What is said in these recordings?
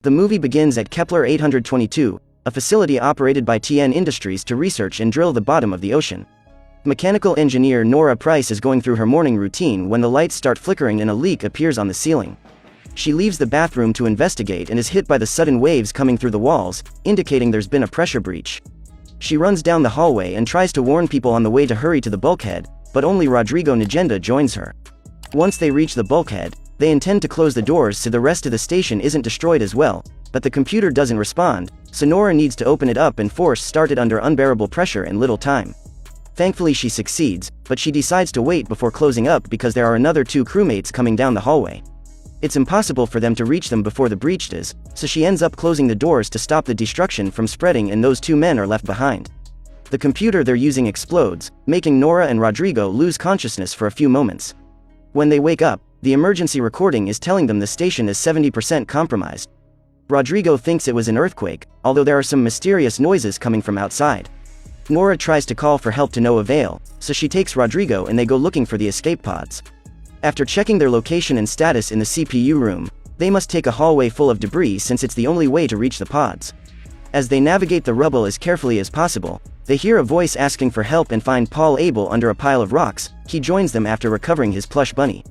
The movie begins at Kepler 822, a facility operated by TN Industries to research and drill the bottom of the ocean. Mechanical engineer Nora Price is going through her morning routine when the lights start flickering and a leak appears on the ceiling. She leaves the bathroom to investigate and is hit by the sudden waves coming through the walls, indicating there's been a pressure breach. She runs down the hallway and tries to warn people on the way to hurry to the bulkhead, but only Rodrigo Nagenda joins her. Once they reach the bulkhead, they intend to close the doors so the rest of the station isn't destroyed as well, but the computer doesn't respond, so Nora needs to open it up and force start it under unbearable pressure and little time. Thankfully she succeeds, but she decides to wait before closing up because there are another 2 crewmates coming down the hallway. It's impossible for them to reach them before the breach does, so she ends up closing the doors to stop the destruction from spreading and those 2 men are left behind. The computer they're using explodes, making Nora and Rodrigo lose consciousness for a few moments. When they wake up, the emergency recording is telling them the station is 70% compromised. Rodrigo thinks it was an earthquake, although there are some mysterious noises coming from outside. Nora tries to call for help to no avail, so she takes Rodrigo and they go looking for the escape pods. After checking their location and status in the CPU room, they must take a hallway full of debris since it's the only way to reach the pods. As they navigate the rubble as carefully as possible, they hear a voice asking for help and find Paul Abel under a pile of rocks. He joins them after recovering his plush bunny.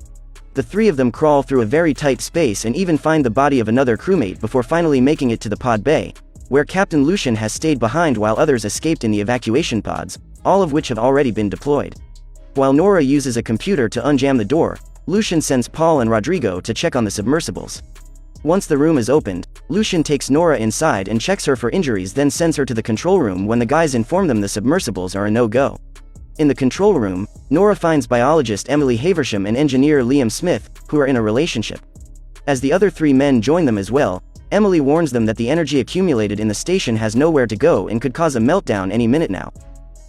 The 3 of them crawl through a very tight space and even find the body of another crewmate before finally making it to the pod bay, where Captain Lucian has stayed behind while others escaped in the evacuation pods, all of which have already been deployed. While Nora uses a computer to unjam the door, Lucian sends Paul and Rodrigo to check on the submersibles. Once the room is opened, Lucian takes Nora inside and checks her for injuries, then sends her to the control room when the guys inform them the submersibles are a no-go. In the control room, Nora finds biologist Emily Haversham and engineer Liam Smith, who are in a relationship. As the other 3 men join them as well, Emily warns them that the energy accumulated in the station has nowhere to go and could cause a meltdown any minute now.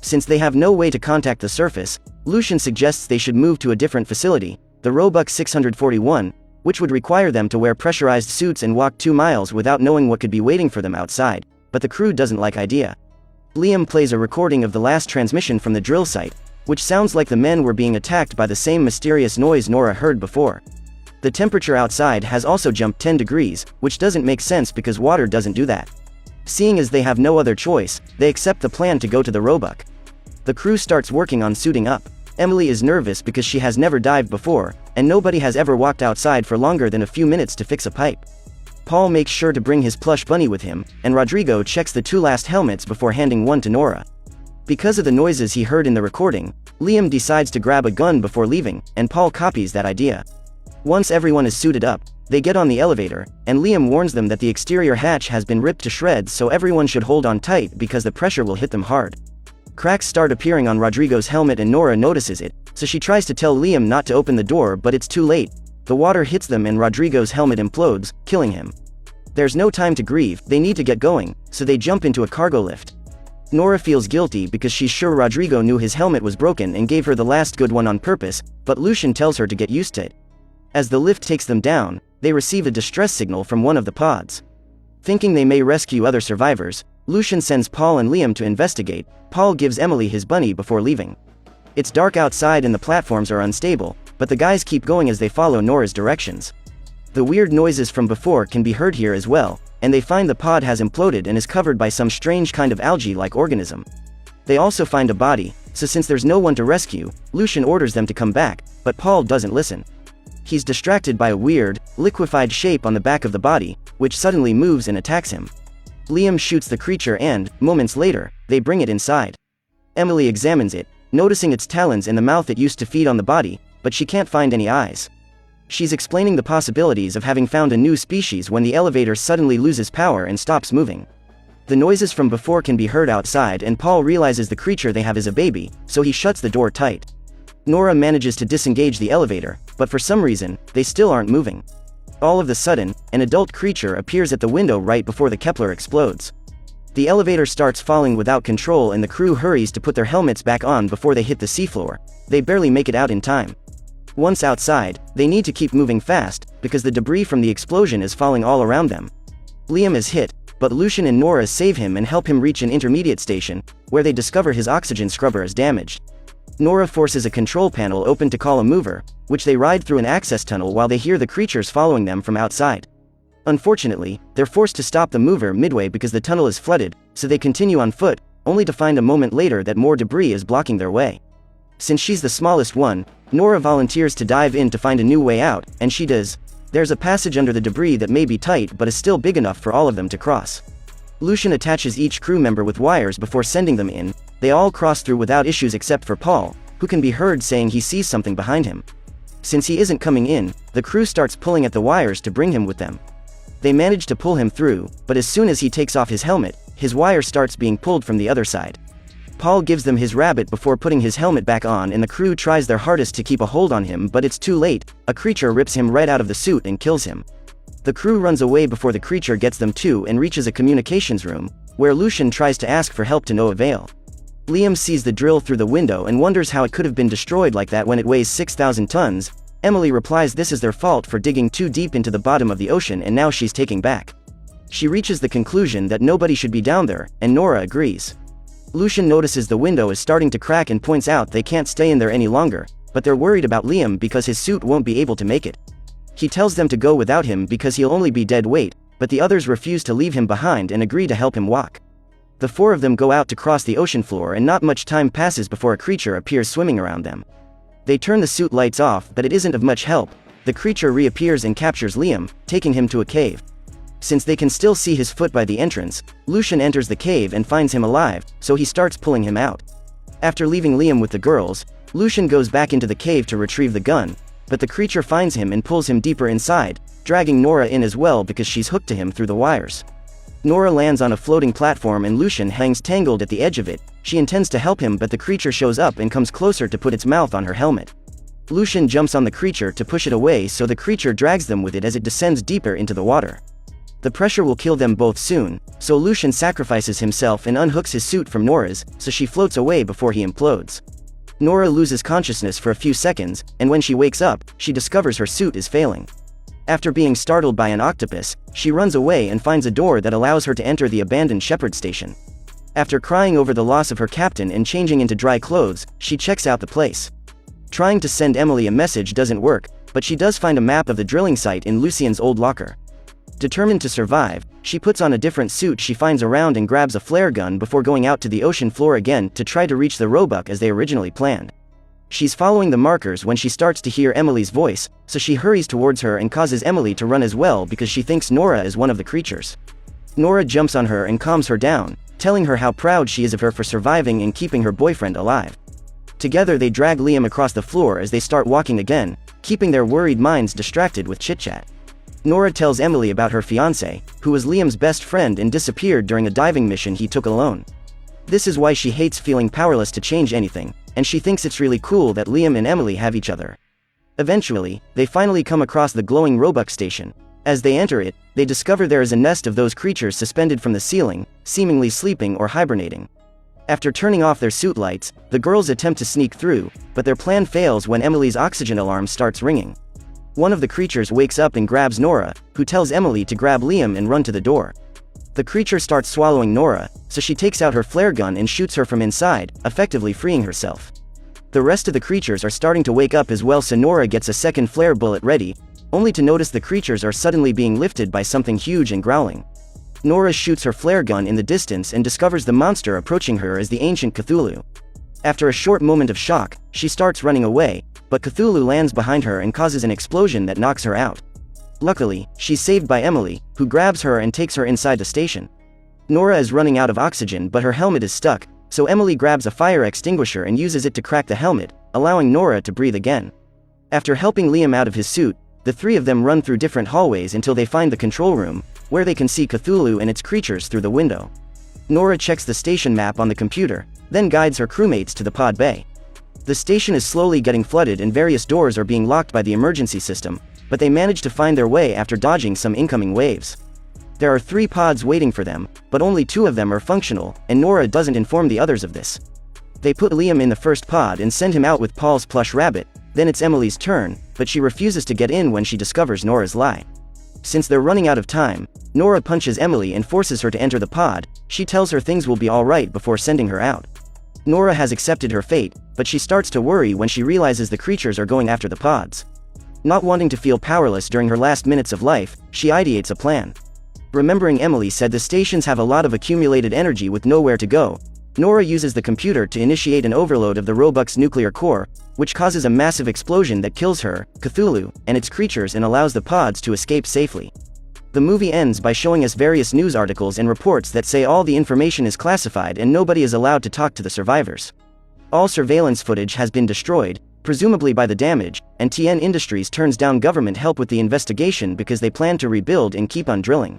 Since they have no way to contact the surface, Lucian suggests they should move to a different facility, the Roebuck 641, which would require them to wear pressurized suits and walk 2 miles without knowing what could be waiting for them outside, but the crew doesn't like idea. Liam plays a recording of the last transmission from the drill site, which sounds like the men were being attacked by the same mysterious noise Nora heard before. The temperature outside has also jumped 10 degrees, which doesn't make sense because water doesn't do that. Seeing as they have no other choice, they accept the plan to go to the Roebuck. The crew starts working on suiting up. Emily is nervous because she has never dived before, and nobody has ever walked outside for longer than a few minutes to fix a pipe. Paul makes sure to bring his plush bunny with him, and Rodrigo checks the 2 last helmets before handing one to Nora. Because of the noises he heard in the recording, Liam decides to grab a gun before leaving, and Paul copies that idea. Once everyone is suited up, they get on the elevator, and Liam warns them that the exterior hatch has been ripped to shreds, so everyone should hold on tight because the pressure will hit them hard. Cracks start appearing on Rodrigo's helmet and Nora notices it, so she tries to tell Liam not to open the door, but it's too late. The water hits them and Rodrigo's helmet implodes, killing him. There's no time to grieve, they need to get going, so they jump into a cargo lift. Nora feels guilty because she's sure Rodrigo knew his helmet was broken and gave her the last good one on purpose, but Lucian tells her to get used to it. As the lift takes them down, they receive a distress signal from one of the pods. Thinking they may rescue other survivors, Lucian sends Paul and Liam to investigate. Paul gives Emily his bunny before leaving. It's dark outside and the platforms are unstable, but the guys keep going as they follow Nora's directions. The weird noises from before can be heard here as well, and they find the pod has imploded and is covered by some strange kind of algae-like organism. They also find a body, so since there's no one to rescue, Lucian orders them to come back, but Paul doesn't listen. He's distracted by a weird, liquefied shape on the back of the body, which suddenly moves and attacks him. Liam shoots the creature and, moments later, they bring it inside. Emily examines it, noticing its talons in the mouth it used to feed on the body, but she can't find any eyes. She's explaining the possibilities of having found a new species when the elevator suddenly loses power and stops moving. The noises from before can be heard outside and Paul realizes the creature they have is a baby, so he shuts the door tight. Nora manages to disengage the elevator, but for some reason, they still aren't moving. All of a sudden, an adult creature appears at the window right before the Kepler explodes. The elevator starts falling without control and the crew hurries to put their helmets back on before they hit the seafloor. They barely make it out in time. Once outside, they need to keep moving fast, because the debris from the explosion is falling all around them. Liam is hit, but Lucian and Nora save him and help him reach an intermediate station, where they discover his oxygen scrubber is damaged. Nora forces a control panel open to call a mover, which they ride through an access tunnel while they hear the creatures following them from outside. Unfortunately, they're forced to stop the mover midway because the tunnel is flooded, so they continue on foot, only to find a moment later that more debris is blocking their way. Since she's the smallest one, Nora volunteers to dive in to find a new way out, and she does. There's a passage under the debris that may be tight but is still big enough for all of them to cross. Lucian attaches each crew member with wires before sending them in. They all cross through without issues except for Paul, who can be heard saying he sees something behind him. Since he isn't coming in, the crew starts pulling at the wires to bring him with them. They manage to pull him through, but as soon as he takes off his helmet, his wire starts being pulled from the other side. Paul gives them his rabbit before putting his helmet back on, and the crew tries their hardest to keep a hold on him, but it's too late. A creature rips him right out of the suit and kills him. The crew runs away before the creature gets them too and reaches a communications room, where Lucian tries to ask for help to no avail. Liam sees the drill through the window and wonders how it could have been destroyed like that when it weighs 6,000 tons. Emily replies this is their fault for digging too deep into the bottom of the ocean, and now she's taking back. She reaches the conclusion that nobody should be down there, and Nora agrees. Lucian notices the window is starting to crack and points out they can't stay in there any longer, but they're worried about Liam because his suit won't be able to make it. He tells them to go without him because he'll only be dead weight, but the others refuse to leave him behind and agree to help him walk. The four of them go out to cross the ocean floor, and not much time passes before a creature appears swimming around them. They turn the suit lights off, but it isn't of much help. The creature reappears and captures Liam, taking him to a cave. Since they can still see his foot by the entrance, Lucian enters the cave and finds him alive, so he starts pulling him out. After leaving Liam with the girls, Lucian goes back into the cave to retrieve the gun, but the creature finds him and pulls him deeper inside, dragging Nora in as well because she's hooked to him through the wires. Nora lands on a floating platform and Lucian hangs tangled at the edge of it. She intends to help him, but the creature shows up and comes closer to put its mouth on her helmet. Lucian jumps on the creature to push it away, so the creature drags them with it as it descends deeper into the water. The pressure will kill them both soon, so Lucian sacrifices himself and unhooks his suit from Nora's, so she floats away before he implodes. Nora loses consciousness for a few seconds, and when she wakes up, she discovers her suit is failing. After being startled by an octopus, she runs away and finds a door that allows her to enter the abandoned shepherd station. After crying over the loss of her captain and changing into dry clothes, she checks out the place. Trying to send Emily a message doesn't work, but she does find a map of the drilling site in Lucien's old locker. Determined to survive, she puts on a different suit she finds around and grabs a flare gun before going out to the ocean floor again to try to reach the roebuck as they originally planned. She's following the markers when she starts to hear Emily's voice, so she hurries towards her and causes Emily to run as well because she thinks Nora is one of the creatures. Nora jumps on her and calms her down, telling her how proud she is of her for surviving and keeping her boyfriend alive. Together they drag Liam across the floor as they start walking again, keeping their worried minds distracted with chit-chat. Nora tells Emily about her fiancé, who was Liam's best friend and disappeared during a diving mission he took alone. This is why she hates feeling powerless to change anything, and she thinks it's really cool that Liam and Emily have each other. Eventually, they finally come across the glowing roebuck station. As they enter it, they discover there is a nest of those creatures suspended from the ceiling, seemingly sleeping or hibernating. After turning off their suit lights, the girls attempt to sneak through, but their plan fails when Emily's oxygen alarm starts ringing. One of the creatures wakes up and grabs Nora, who tells Emily to grab Liam and run to the door. The creature starts swallowing Nora, so she takes out her flare gun and shoots her from inside, effectively freeing herself. The rest of the creatures are starting to wake up as well, so Nora gets a second flare bullet ready, only to notice the creatures are suddenly being lifted by something huge and growling. Nora shoots her flare gun in the distance and discovers the monster approaching her as the ancient Cthulhu. After a short moment of shock, she starts running away, but Cthulhu lands behind her and causes an explosion that knocks her out. Luckily, she's saved by Emily, who grabs her and takes her inside the station. Nora is running out of oxygen, but her helmet is stuck, so Emily grabs a fire extinguisher and uses it to crack the helmet, allowing Nora to breathe again. After helping Liam out of his suit, the three of them run through different hallways until they find the control room, where they can see Cthulhu and its creatures through the window. Nora checks the station map on the computer, then guides her crewmates to the pod bay. The station is slowly getting flooded and various doors are being locked by the emergency system, but they manage to find their way after dodging some incoming waves. There are 3 pods waiting for them, but only 2 of them are functional, and Nora doesn't inform the others of this. They put Liam in the first pod and send him out with Paul's plush rabbit. Then it's Emily's turn, but she refuses to get in when she discovers Nora's lie. Since they're running out of time, Nora punches Emily and forces her to enter the pod. She tells her things will be alright before sending her out. Nora has accepted her fate, but she starts to worry when she realizes the creatures are going after the pods. Not wanting to feel powerless during her last minutes of life, she ideates a plan. Remembering Emily said the stations have a lot of accumulated energy with nowhere to go, Nora uses the computer to initiate an overload of the Roebuck's nuclear core, which causes a massive explosion that kills her, Cthulhu, and its creatures and allows the pods to escape safely. The movie ends by showing us various news articles and reports that say all the information is classified and nobody is allowed to talk to the survivors. All surveillance footage has been destroyed, presumably by the damage, and TN Industries turns down government help with the investigation because they plan to rebuild and keep on drilling.